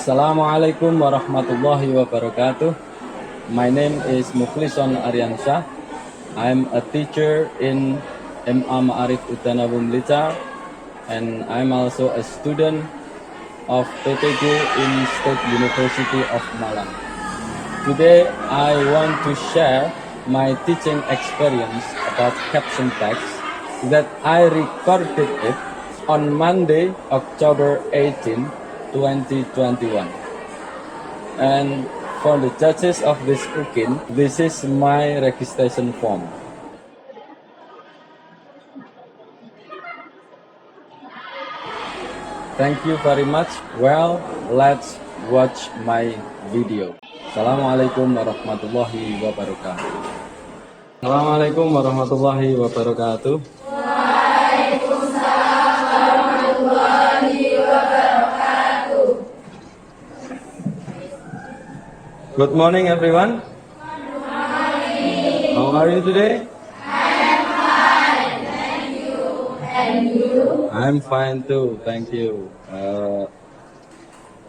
Assalamualaikum warahmatullahi wabarakatuh. My name is Muflison Aryansyah. I'm a teacher in MA Ma'arif Utana Blitar, and I'm also a student of PPG in State University of Malang. Today, I want to share my teaching experience about caption text that I recorded it on Monday, October 18, 2021. And for the judges of this cooking, this is my registration form. Thank you very much. Well, let's watch my video. Assalamualaikum warahmatullahi wabarakatuh. Assalamualaikum warahmatullahi wabarakatuh. Good morning, everyone. Good morning. How are you today? I'm fine, thank you. And you? I'm fine too, thank you.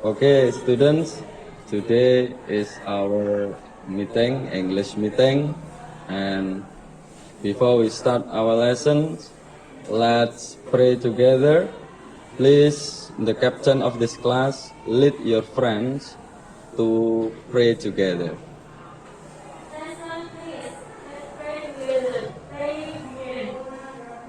Okay, students, today is our meeting, English meeting, and before we start our lessons, let's pray together. Please, the captain of this class, lead your friends to pray together.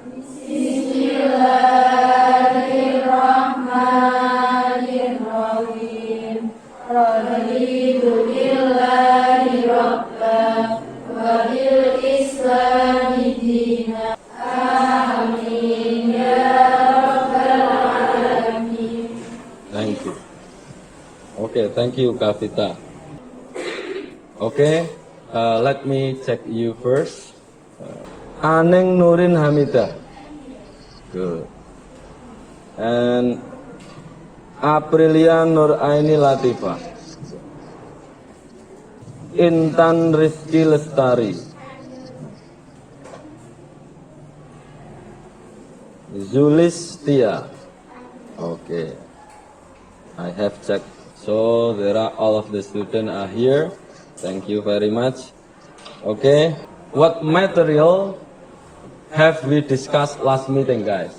Bismillahirrahmanirrahim. Raditu billahi rabba wa bil islami dina. Amin ya rabbal alamin. Thank you. Okay, thank you, Kavita. Okay, let me check you first. Aneng Nurin Hamidah. Good. And Aprilia Nur Aini Latifah. Intan Rizky Lestari. Zulis Tia. Okay, I have checked. So there are all of the students are here. Thank you very much. Okay, what material have we discussed last meeting, guys?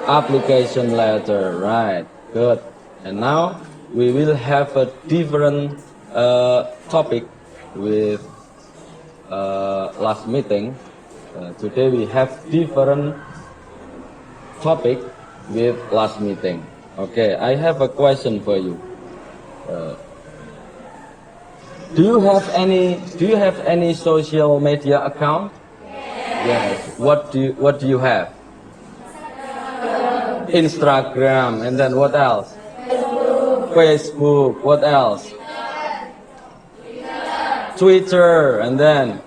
Application letter, right? Good. And now we will have a different topic with last meeting. Today we have different topic with last meeting. Okay, I have a question for you. Do you have any social media account? Yes. What do you have? Instagram, and then what else? Facebook. What else? Twitter, and then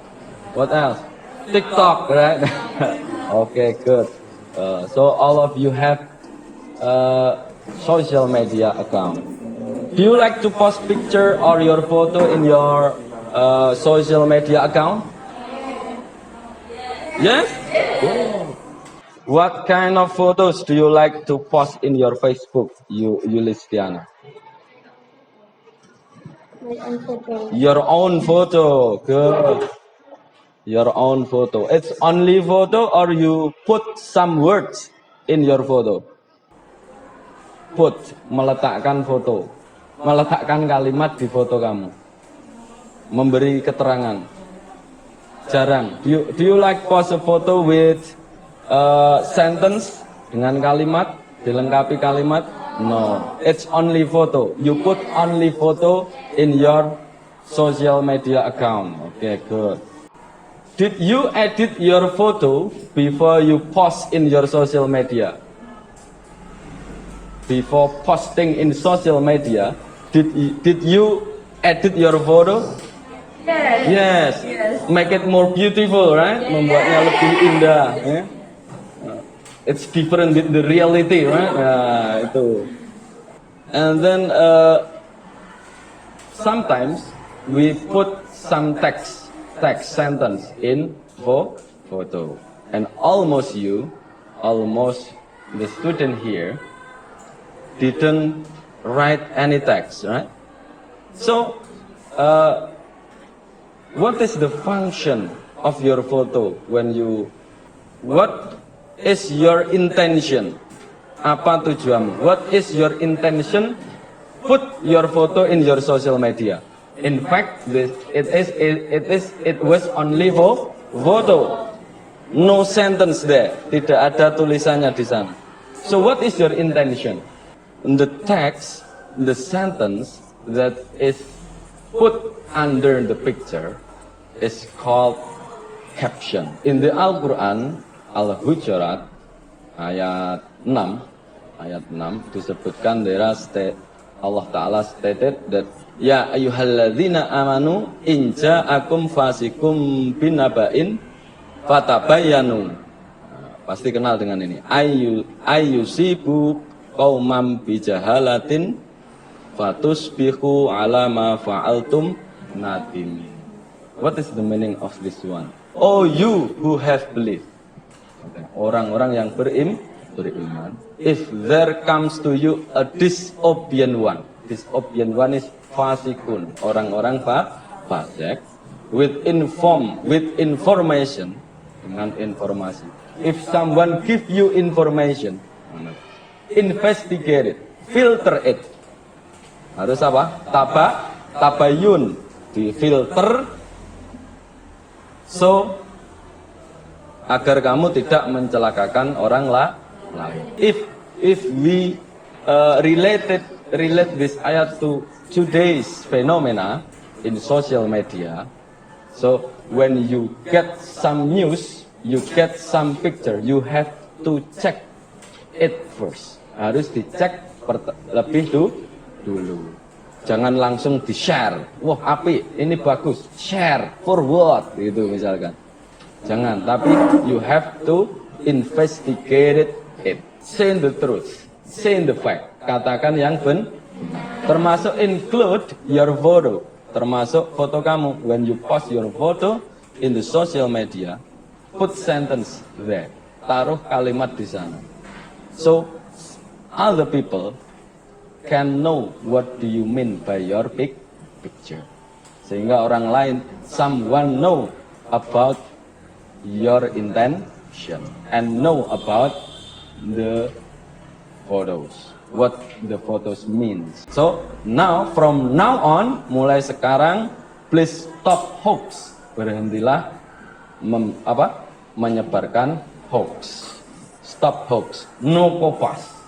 what else? TikTok, right? Okay, good. So all of you have social media account. Do you like to post picture or your photo in your social media account? Yes? Oh. What kind of photos do you like to post in your Facebook, Yulistiana? My own photo. Your own photo. Good. Your own photo. It's only photo or you put some words in your photo? Put, meletakkan foto, meletakkan kalimat di foto kamu, memberi keterangan. Jarang. Do you like post a photo with sentence, dengan kalimat, dilengkapi kalimat? No, it's only photo. You put only photo in your social media account. Okay, good. Did you edit your photo before you post in your social media? Before posting in social media, did you edit your photo? Yes. Yes. Make it more beautiful, right? Yes. Membuatnya lebih indah. Yeah? It's different with the reality, right? Nah, itu. And then sometimes we put some text sentence in photo, and almost the student here didn't write any text, right? So, what is the function of your photo what is your intention? Apa tujuanmu? What is your intention? Put your photo in your social media. In fact, it was only for photo. No sentence there. Tidak ada tulisannya di sana. So what is your intention? The text, the sentence that is put under the picture is called caption. In the Al-Quran, Al-Hujurat, ayat 6 disebutkan Allah Ta'ala stated that ya ayyuhalladzina amanu in ja'akum fasikum binaba'in fatabayyanu. Pasti kenal dengan ini. Ayyusibu qaumam bijahalatin fatusbihu ala ma fa'altum nadimin. What is the meaning of this one? Oh, you who have believed. Orang-orang yang beriman. If there comes to you a disobedient one. Disobedient one is fasikun. Orang-orang fasik. With information. Dengan informasi. If someone give you information, investigate it, filter it. Harus apa? Tabayun. Difilter. So, agar kamu tidak mencelakakan orang lain. If we relate this ayat to today's phenomena in social media, so when you get some news, you get some picture, you have to check it first. Harus dicek lebih dulu. Jangan langsung di-share. Wah, apik, ini bagus. Share, forward, gitu misalkan. Jangan, tapi you have to investigate it. Say the truth. Say the fact. Katakan yang benar. Termasuk include your photo. Termasuk foto kamu. When you post your photo in the social media, put sentence there. Taruh kalimat di sana. So, other people can know what do you mean by your picture. Sehingga orang lain, someone know about your intention and know about the photos, what the photos means. So now, from now on, mulai sekarang, please stop hoax. Berhentilah menyebarkan hoax. Stop hoax. No kopas.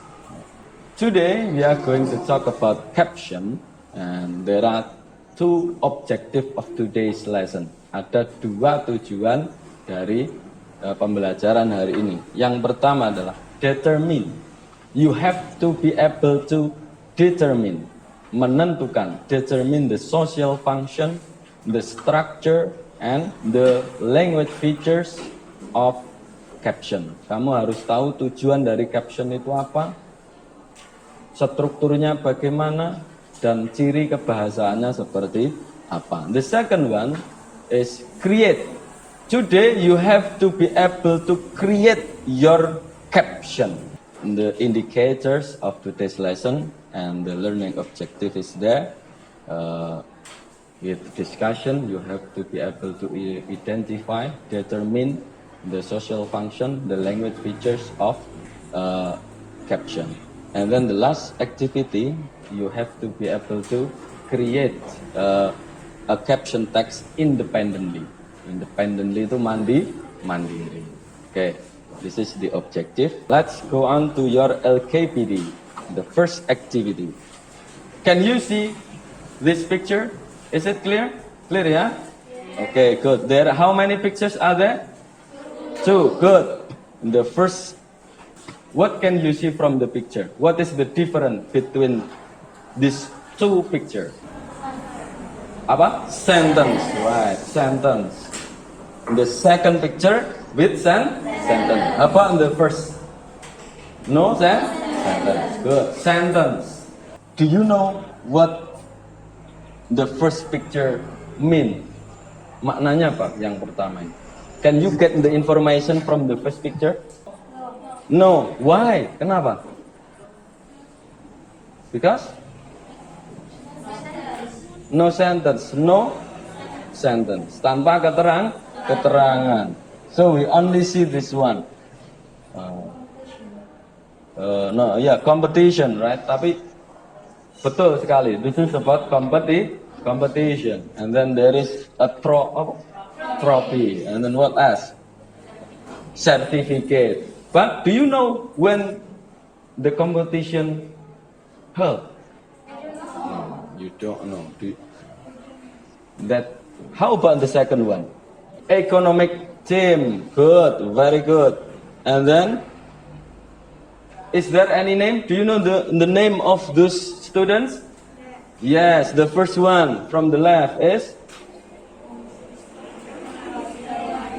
Today we are going to talk about caption, and there are two objectives of today's lesson. Ada dua tujuan dari pembelajaran hari ini. Yang pertama adalah determine. You have to be able to determine, menentukan, determine the social function, the structure, and the language features of caption. Kamu harus tahu tujuan dari caption itu apa, strukturnya bagaimana, dan ciri kebahasaannya seperti apa. The second one is create. Today you have to be able to create your caption. The indicators of today's lesson and the learning objective is there. With discussion, you have to be able to identify, determine the social function, the language features of caption. And then the last activity, you have to be able to create a caption text independently. Independently itu mandiri. Okay, this is the objective. Let's go on to your LKPD, the first activity. Can you see this picture? Is it clear? Clear, yeah? Okay, good. There, how many pictures are there? 2, good. The first, what can you see from the picture? What is the difference between these two pictures? Apa? Sentence, right? Sentence. The second picture with sentence. Apa the first? No sentence. Good. Sentence. Do you know what the first picture mean? Maknanya apa? Yang pertama ini. Can you get the information from the first picture? No. Why? Kenapa? Because No sentence. No sentence. Tanpa keterangan. So we only see this one. No, yeah, competition, right? Tapi betul sekali. This is about competition. And then there is a trophy. And then what else? Certificate. But do you know when the competition held? No, you don't know. How about the second one? Economic team. Good, very good. And then, is there any name? Do you know the name of those students? Yes, the first one from the left is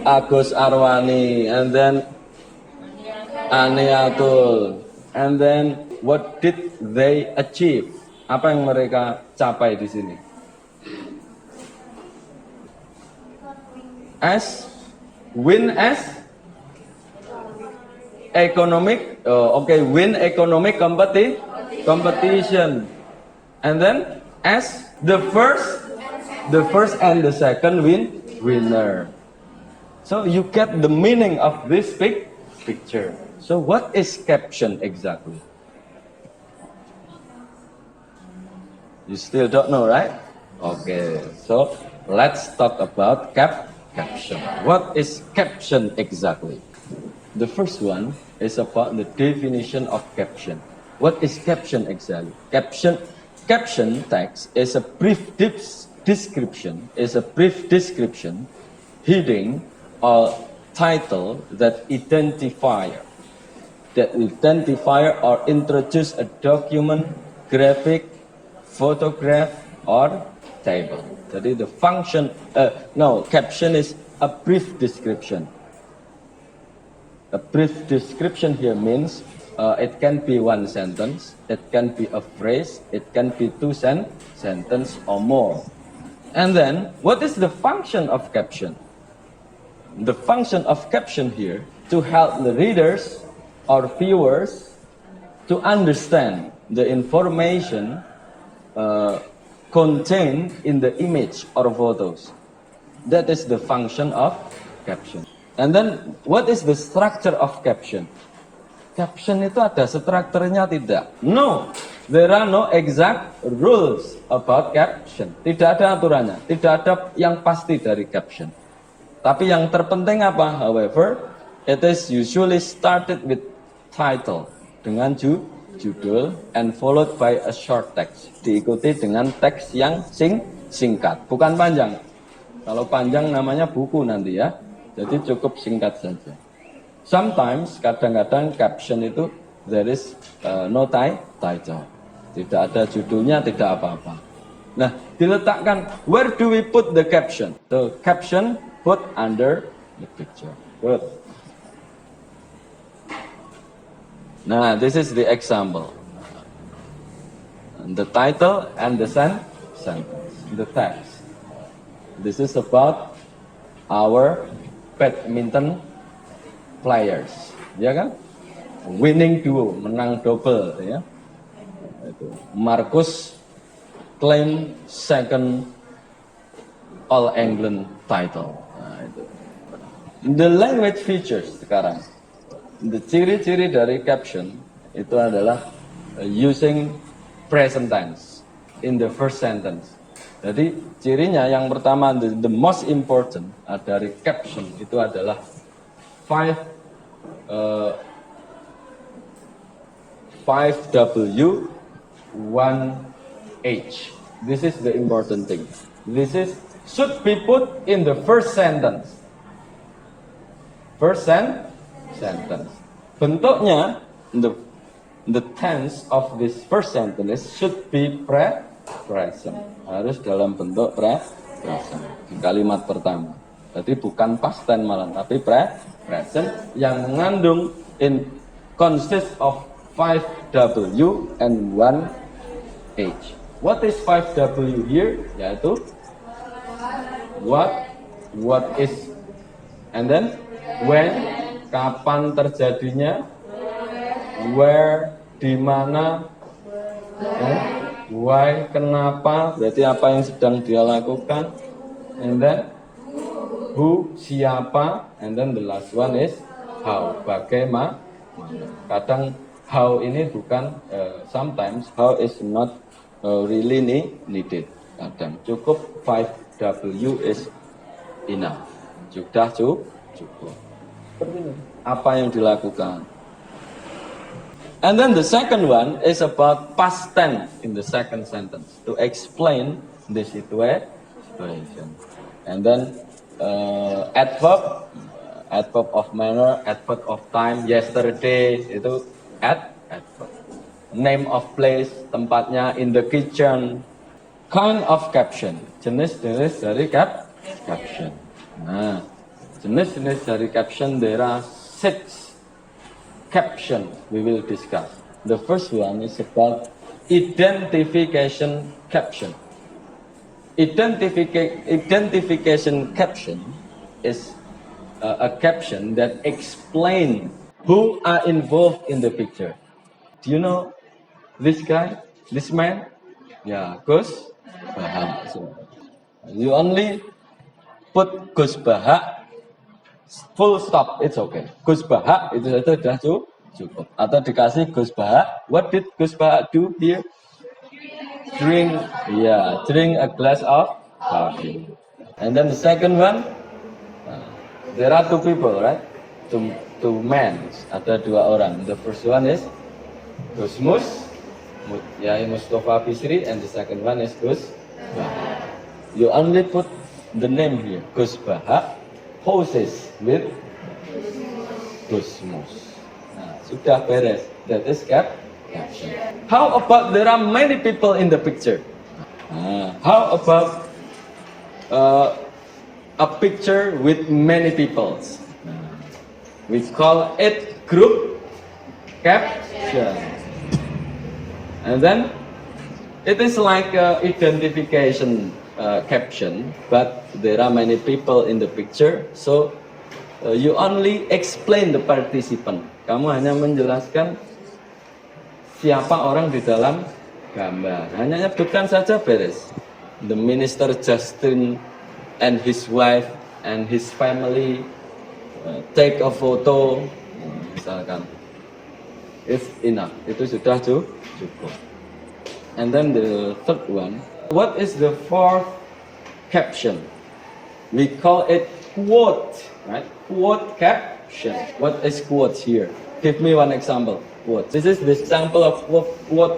Agus Arwani, and then Aniatul, and then what did they achieve? Apa yang mereka capai di sini? Win as economic. Win economic competition, and then as the first and the second winner. So you get the meaning of this picture. So what is caption exactly? You still don't know, right? Okay, so let's talk about caption. What is caption exactly? The first one is about the definition of caption. What is caption exactly? Caption text is a brief description, heading or title that identify or introduce a document, graphic, photograph, or table. Jadi the function, caption is a brief description. A brief description here means it can be one sentence, it can be a phrase, it can be two sentences or more. And then, what is the function of caption? The function of caption here to help the readers or viewers to understand the information contained in the image or photos. That is the function of caption. And then, what is the structure of caption? Caption itu ada strukturnya tidak? No, there are no exact rules about caption. Tidak ada aturannya, tidak ada yang pasti dari caption. Tapi yang terpenting apa? However, it is usually started with title, dengan judul, and followed by a short text. Diikuti dengan teks yang singkat, bukan panjang. Kalau panjang namanya buku nanti ya. Jadi cukup singkat saja. Sometimes, kadang-kadang caption itu there is no title. Tidak ada judulnya, tidak apa-apa. Nah, diletakkan, where do we put the caption? The caption put under the picture. Good. Nah, this is the example. The title and the sentence, the text. This is about our badminton players, ya kan? Winning duo, menang double, ya. Itu. Marcus claim second All England title. Nah, itu. The language features sekarang. The ciri-ciri dari caption itu adalah using present tense in the first sentence. Jadi cirinya yang pertama, the most important dari caption itu adalah 5W 1H. This is the important thing. This should be put in the first sentence. First sentence. Bentuknya, the tense of this first sentence should be present. Harus dalam bentuk present. Di kalimat pertama. Jadi bukan past tense malah, tapi present yang mengandung consist of 5W and 1H. What is 5W here? Yaitu what is, and then when, kapan terjadinya, where, di mana, Why, kenapa, berarti apa yang sedang dia lakukan. And then who, siapa. And then the last one is how, bagaimana. Kadang how ini bukan, sometimes how is not really needed. Kadang cukup 5W is enough. Sudah cukup. Seperti ini. Apa yang dilakukan. And then the second one is about past tense in the second sentence to explain the situation. And then adverb of manner, adverb of time, yesterday itu adverb. Name of place, tempatnya, in the kitchen. Kind of caption, jenis-jenis dari caption. Nah, jenis-jenis dari caption, there are 6 caption we will discuss. The first one is about identification caption. Identification caption is a caption that explain who are involved in the picture. Do you know this guy, this man? Yeah, Gus Baha. So, you only put Gus Baha, full stop, it's okay. Gus Baha itu saja sudah cukup. Atau dikasih Gus Baha, what did Gus Baha do here? Drink a glass of coffee. And then the second one, there are 2 people, right? Two men, ada 2 orang. The first one is Gus Mustafa Bisri, and the second one is Gus Baha. You only put the name here, Gus Baha, poses with Gusmus. Nah, sudah beres. That is caption. How about there are many people in the picture? How about a picture with many people? We call it group caption. And then it is like identification caption, but there are many people in the picture, so you only explain the participant. Kamu hanya menjelaskan siapa orang di dalam gambar, hanya nyebutkan saja beres. The minister Justin and his wife and his family take a photo, misalkan. It's enough, itu sudah cukup. And then the third one, what is the fourth caption? We call it quote, right? Quote caption. What is quote here? Give me one example. Quote. This is the example of quote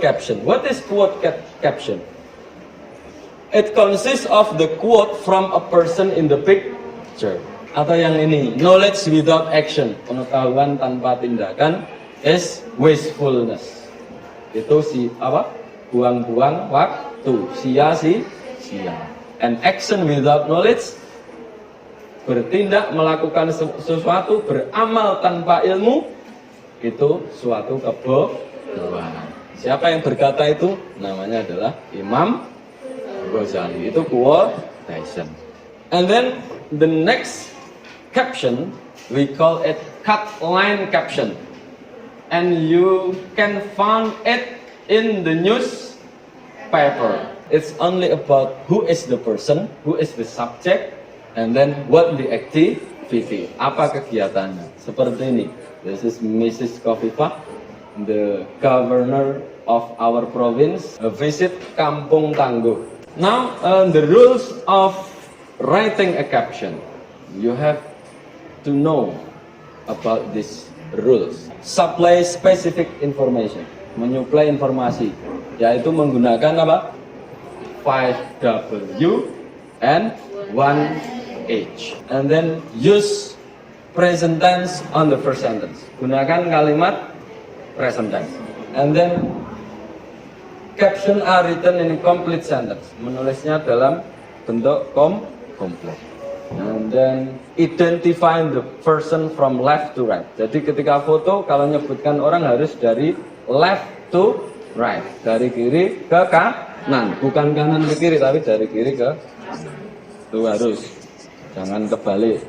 caption. What is quote caption? It consists of the quote from a person in the picture. Atau yang ini, knowledge without action, pengetahuan tanpa tindakan, is wastefulness. Itu buang-buang waktu, sia-sia. And action without knowledge, bertindak, melakukan sesuatu, beramal tanpa ilmu, itu suatu kebodohan. Siapa yang berkata itu? Namanya adalah Imam Ghazali. Itu quotation. And then the next caption, we call it cut line caption, and you can find it in the newspaper. It's only about who is the person, who is the subject, and then what the activity, apa kegiatannya. Seperti ini. This is Mrs. Kofifa, the governor of our province, visit Kampung Tangguh. Now the rules of writing a caption, you have to know about these rules. Supply specific information, menyuplai informasi, yaitu menggunakan apa? 5W and 1H. And then use present tense on the first sentence. Gunakan kalimat present tense. And then caption are written in complete sentence. Menulisnya dalam bentuk komplit. And then identify the person from left to right. Jadi ketika foto, kalau nyebutkan orang harus dari left to right, dari kiri ke kanan, bukan kanan ke kiri, tapi dari kiri ke kanan. Itu harus, jangan kebalik.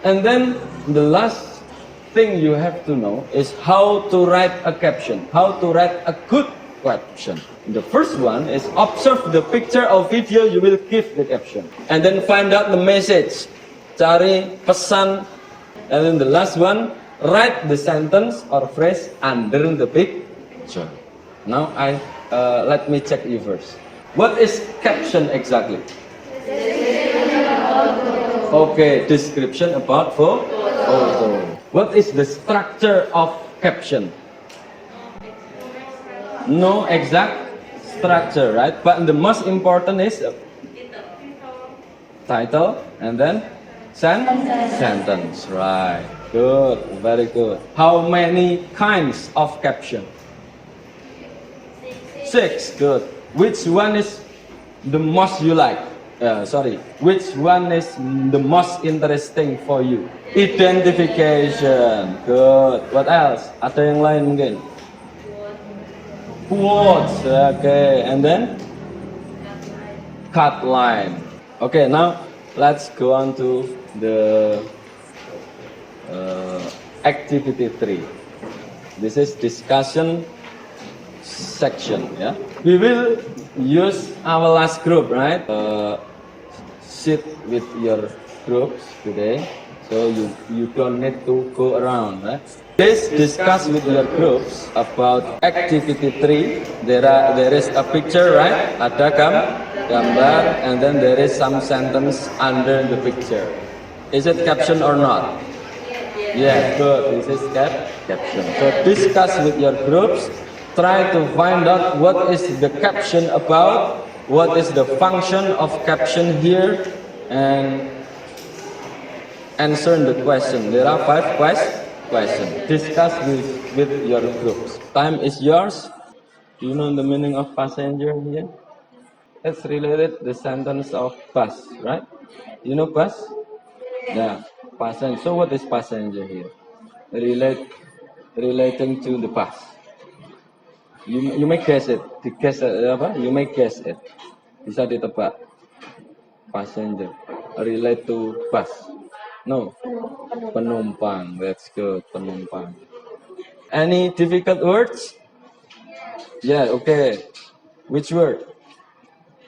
And then the last thing you have to know is how to write a caption, how to write a good caption. The first one is observe the picture or video, you will give the caption. And then find out the message. Cari pesan. And then the last one, write the sentence or phrase under the picture. Now let me check you first. What is caption exactly? Okay, description about photo. What is the structure of caption? No exact structure, right? But the most important is title and then sentence, right? Good, very good. How many kinds of caption? 6, good. Which one is the most you like? Which one is the most interesting for you? Identification, good. What else? Ada yang lain mungkin? Quotes, okay. And then? Cut line. Okay, now let's go on to the activity 3. This is discussion section, yeah. We will use our last group, right? Sit with your groups today, so you don't need to go around, right? Please discuss with your groups about activity 3. There is a picture, right? Ada gambar, and then there is some sentence under the picture. Is it caption or not? Yeah, good. This is caption. So discuss with your groups. Try to find out what is the caption about, what is the function of caption here, and answer the question. There are 5 questions. Discuss with your groups. Time is yours. Do you know the meaning of passenger here? It's related the sentence of bus, right? You know bus? Yeah, passenger. So what is passenger here? Relating to the bus. You may guess it. You may guess it. Bisa ditebak. Passenger. Relate to bus. No. Penumpang. That's good. Penumpang. Any difficult words? Yeah. Okay. Which word?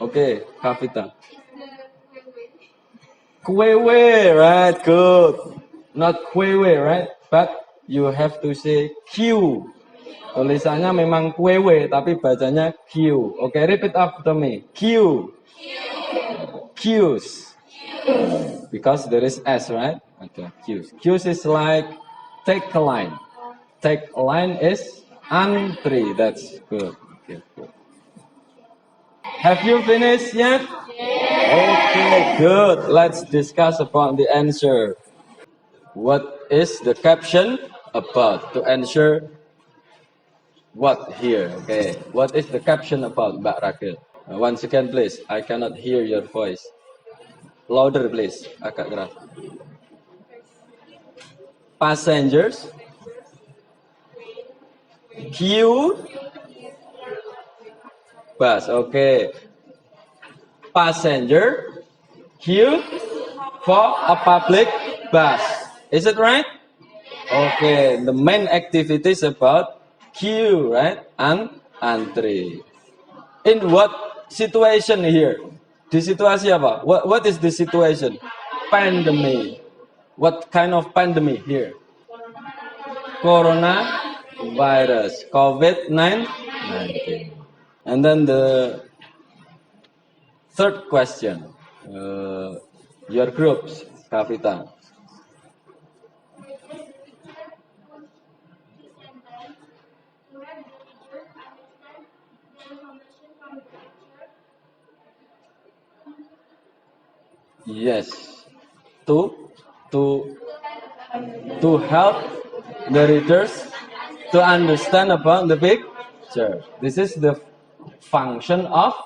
Okay. Kavita. Kwewe. Right. Good. Not kwewe, right? But you have to say Q. Tulisannya memang kwewe, tapi bacanya Q. Okay, repeat after me. Q. Q's. Because there is S, right? Okay, Q's. Q's is like take a line. Take a line is antri. That's good. Okay, good. Have you finished yet? Okay, good. Let's discuss about the answer. What is the caption about? To answer what here? Okay. What is the caption about, Mbak Rakil? Once again, please. I cannot hear your voice. Louder, please. Agak keras. Passengers. Queue. Bus. Okay. Passenger. Queue for a public bus. Is it right? Okay. The main activity is about queue, right? And antri. In what situation here? Di situasi apa? What is the situation? Pandemic. What kind of pandemic here? Coronavirus. COVID-19. And then the third question. Your groups, Kavita. Yes, to help the readers to understand about the picture. This is the function of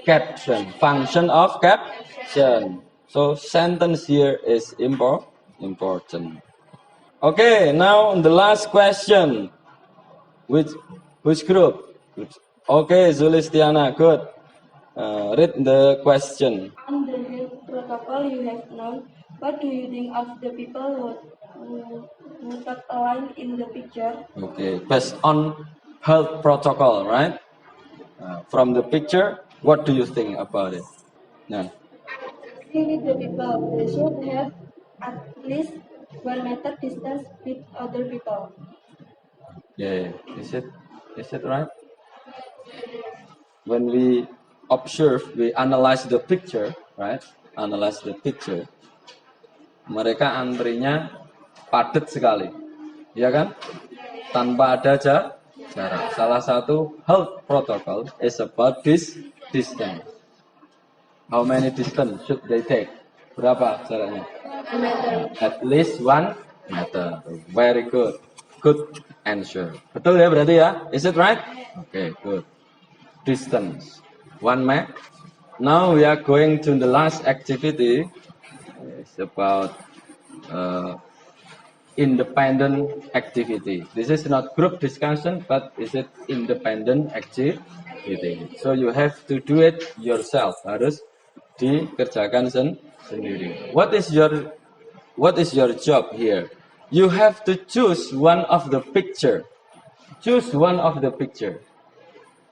caption. Function of caption. So sentence here is important. Okay, now the last question. Which group? Okay, Zulistiana, good. Read the question. On the health protocol you have known, what do you think of the people who cut a line in the picture? Okay, based on health protocol, right? From the picture, what do you think about it? No. With the people, they should have at least 1 meter distance with other people. Yeah. Is it right? When we observe, we analyze the picture, right? Analyze the picture. Mereka antrinya padat sekali, ya kan? Tanpa ada jarak. Salah satu health protocol is about this distance. How many distance should they take? Berapa jaraknya? 1 meter. At least 1 meter. Very good. Good answer. Betul ya berarti ya? Is it right? Okay, good. Distance. 1 meter. Now we are going to the last activity. It's about independent activity. This is not group discussion, but is it independent activity. So you have to do it yourself. Harus dikerjakan sendiri. What is your job here? You have to choose one of the picture. Choose one of the picture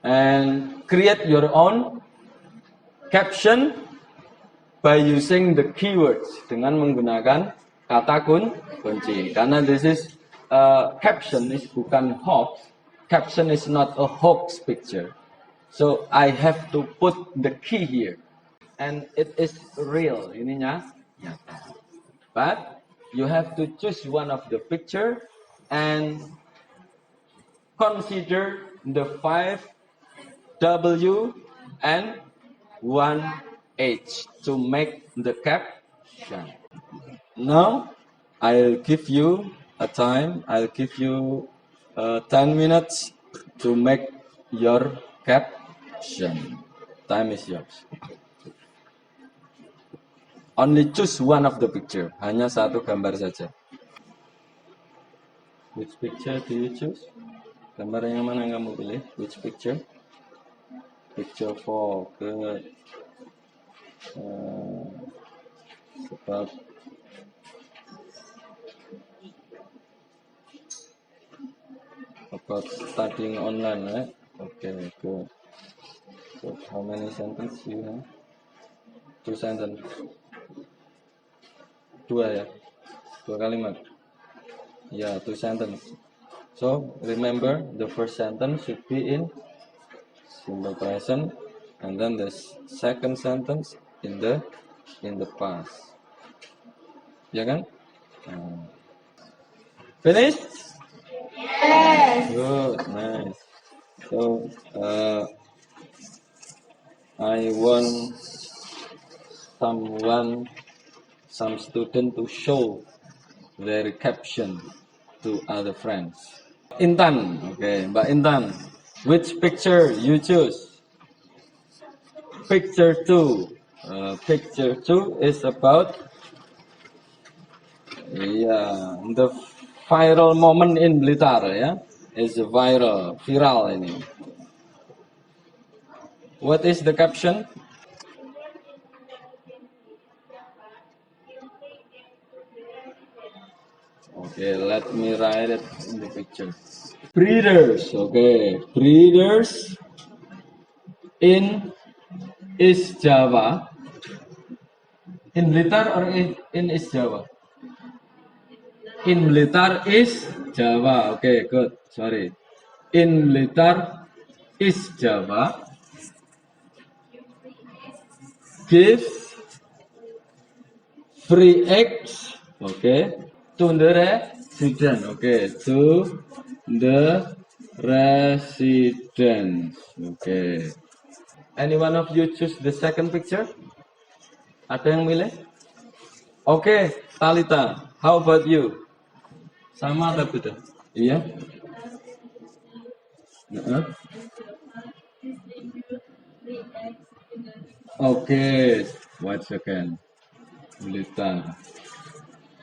and create your own caption by using the keywords, dengan menggunakan kata kunci. Karena this is caption is bukan hoax. Caption is not a hoax picture. So I have to put the key here. And it is real, ininya nyata. But you have to choose one of the picture and consider the 5 W and 1 H to make the caption. Now I'll give you a time. I'll give you 10 minutes to make your caption. Time is yours. Only choose one of the picture. Hanya satu gambar saja. Which picture do you choose? Gambar yang mana yang kamu pilih? Which picture? Picture 4. Good. About studying online, right? Okay, good. So how many sentences you have? 2 sentences. 2 ya? 2 kalimat? Yeah, 2 sentences. So remember, the first sentence should be in simple present, and then the second sentence in the past. Ya kan? Finished? Yes. Good, nice. So I want some student to show their caption to other friends. Intan, okay, Mbak Intan, which picture you choose? Picture 2. Picture 2 is about the viral moment in Blitar, ya. Is viral ini. What is the caption? Okay, let me write it in the picture. Breeders, okay. Breeders in East Java. In Blitar or in East Java? In Blitar, East Java. Okay, good. Sorry. In Blitar, East Java. Give free eggs. Okay. To the resident. Okay. To the residents. Okay. Any one of you choose the second picture? Ada yang milih? Okay, Talita, how about you? Sama atau beda? Iya? Okay, wait a second. Talita.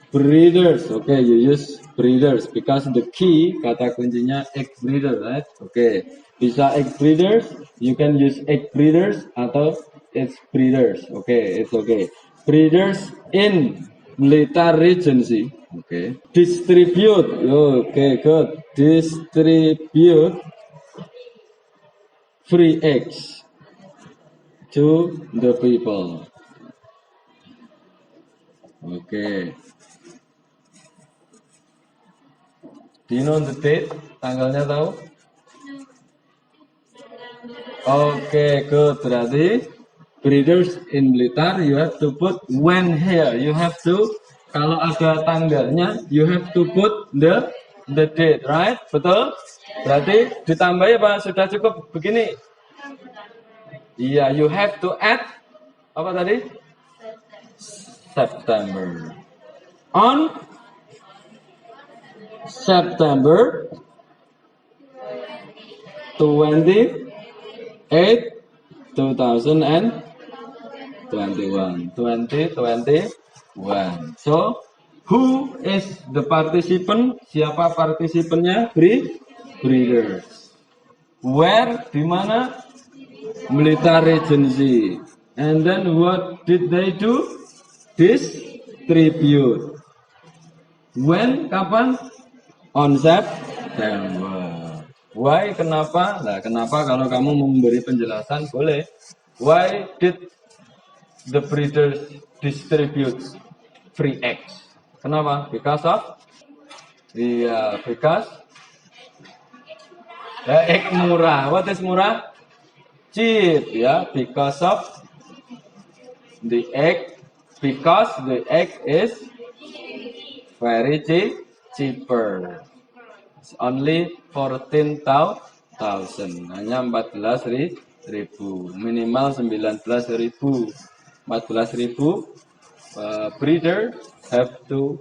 Breeders, okay, you use breeders because the key, kata kuncinya egg breeder, right? Okay, bisa egg breeders, you can use egg breeders atau egg breeders. Okay, it's okay. Breeders in Blitar Regency. Okay. Distribute. Okay, good. Distribute free eggs to the people. Okay. Do you know the date? Tanggalnya tahu? Okay, good. Berarti breeders in Blitar, you have to put when here. You have to, kalau ada tanggalnya, you have to put the date, right? Betul? Berarti ditambahi apa? Sudah cukup begini? Iya, you have to add apa tadi? September. On September 28, 2021. So, who is the participant? Siapa partisipannya? Breeders. Where? Di mana? Blitar Regency. And then what did they do? Distribute. When? Kapan? On September. Why? Kenapa? Nah, kenapa kalau kamu memberi penjelasan boleh. Why did the breeders distribute free eggs? Kenapa? Because of? Iya, because egg murah. What is murah? Cheap, ya. Because of the egg. Because the egg is very cheaper. It's only 14,000. Hanya 14.000. Minimal 19.000. 14.000 breeder have to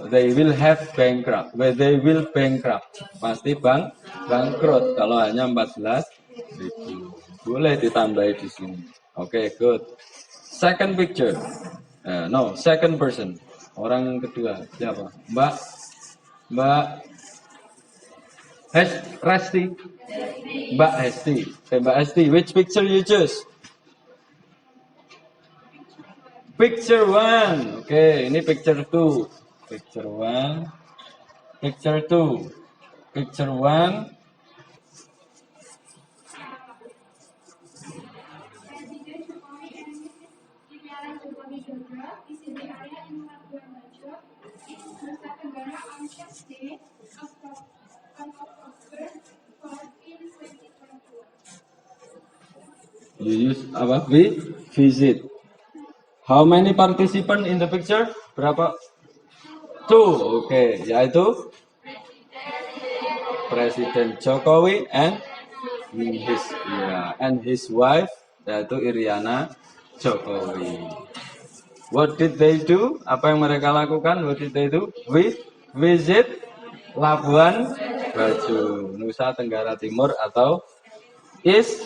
they will have bankrupt. They will bankrupt. Pasti bangkrut kalau hanya 14.000. Boleh ditambahi di sini. Okay, good. Second picture. No, second person. Orang kedua siapa? Mbak Resti. Mbak Hesti. Okay, Mbak Hesti, which picture you choose? Picture 1. Okay, ini picture 2. Picture 1. Picture 2. Picture 1. You use apa? Visit. How many participants in the picture? Berapa? 2. Okay, yaitu Presiden Jokowi and his wife, yaitu Iriana Jokowi. What did they do? Apa yang mereka lakukan? What did they do? Visit Labuan Bajo, Nusa Tenggara Timur atau East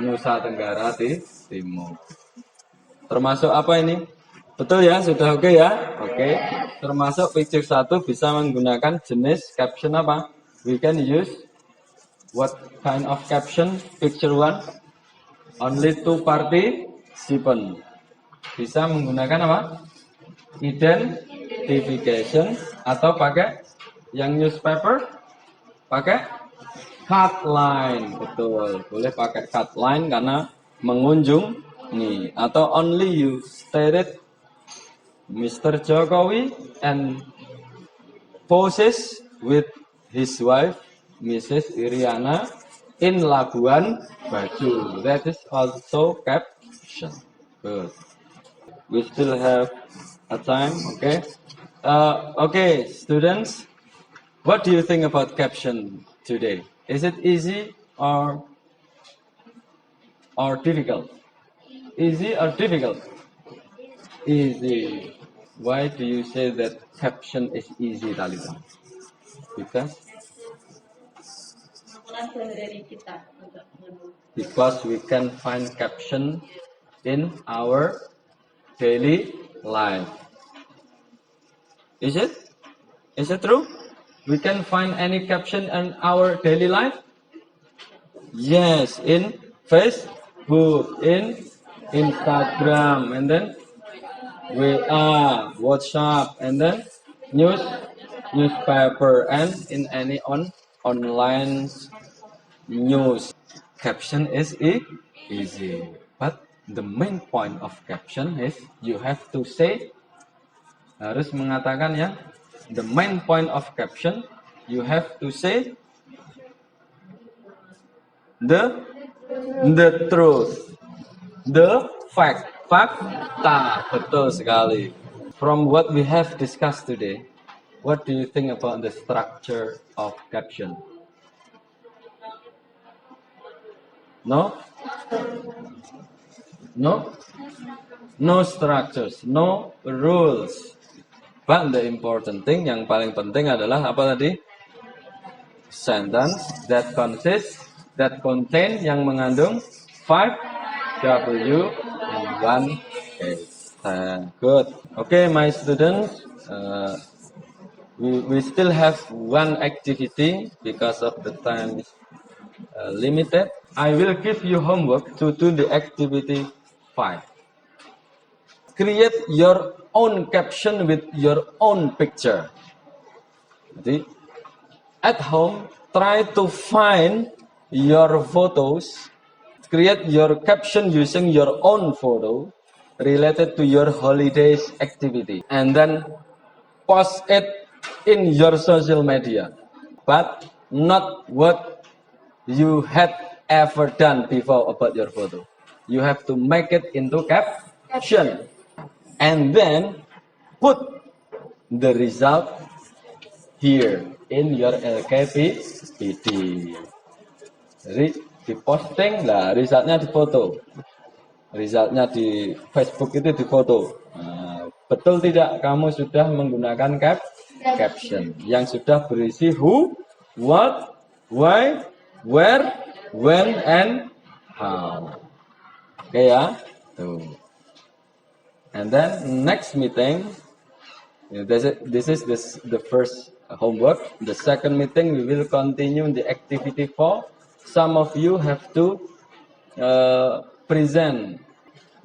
Nusa Tenggara Timur. Termasuk apa ini? Betul ya? Sudah oke ya? Oke. Termasuk picture 1 bisa menggunakan jenis caption apa? We can use what kind of caption? Picture 1 only 2 participants. Bisa menggunakan apa? Identification atau pakai yang newspaper? Pakai cut line. Betul. Boleh pakai cut line karena mengunjungi. Atau only you stated Mr. Jokowi and poses with his wife Mrs. Iriana in Labuan Bajo. That is also caption. Good. We still have a time, okay? Okay, students, what do you think about caption today? Is it easy or difficult? Easy or difficult? Easy. Why do you say that caption is easy, Talita? Because we can find caption in our daily life. Is it? Is it true? We can find any caption in our daily life? Yes, in Facebook, in Instagram, and then WA, WhatsApp, and then newspaper, and in any online news. Caption is easy, but the main point of caption is you have to say, harus mengatakan ya, the main point of caption you have to say the truth, the fakta, betul sekali. From what we have discussed today, what do you think about the structure of caption? No? No? No structures, no rules. But the important thing, yang paling penting adalah apa tadi? Sentence that contain, yang mengandung 5 W and 1 S. Good. Okay, my students, we still have one activity because of the time is limited. I will give you homework to do the activity 5. Create your own caption with your own picture. Jadi, at home, try to find your photos. Create your caption using your own photo related to your holidays activity. And then post it in your social media. But not what you had ever done before about your photo. You have to make it into caption. And then put the result here in your LKPD. Jadi diposting lah, resultnya difoto. Resultnya di Facebook itu difoto. Nah, betul tidak kamu sudah menggunakan caption yang sudah berisi who, what, why, where, when, and how. Oke ya, tuh. And then next meeting, this is the first homework. The second meeting we will continue the activity 4. Some of you have to present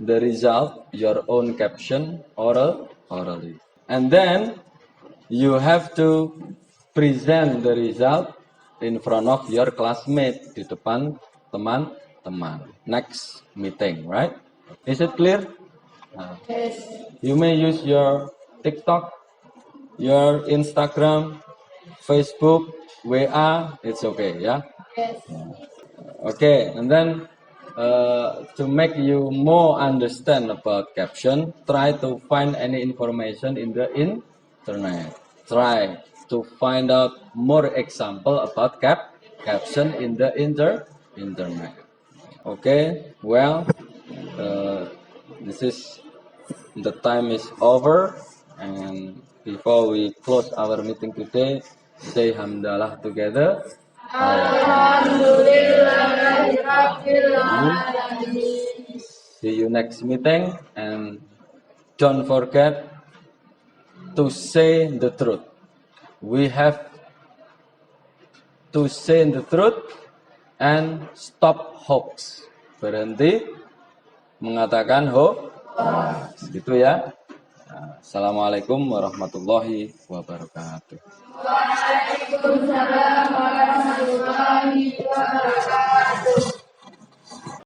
the result, your own caption, orally. And then you have to present the result in front of your classmate, di depan teman-teman. Next meeting, right? Is it clear? Yes. You may use your TikTok, your Instagram, Facebook, WA, it's okay, yeah? Yes. Okay, and then to make you more understand about caption, try to find any information in the internet. Try to find out more example about caption in the internet. Okay, well, this is the time is over, and before we close our meeting today, say hamdalah together. See you next meeting, and don't forget to say the truth. We have to say the truth and stop hoax. Berhenti mengatakan hoax. Gitu ya. Assalamualaikum warahmatullahi wabarakatuh. Waalaikumsalam warahmatullahi wabarakatuh.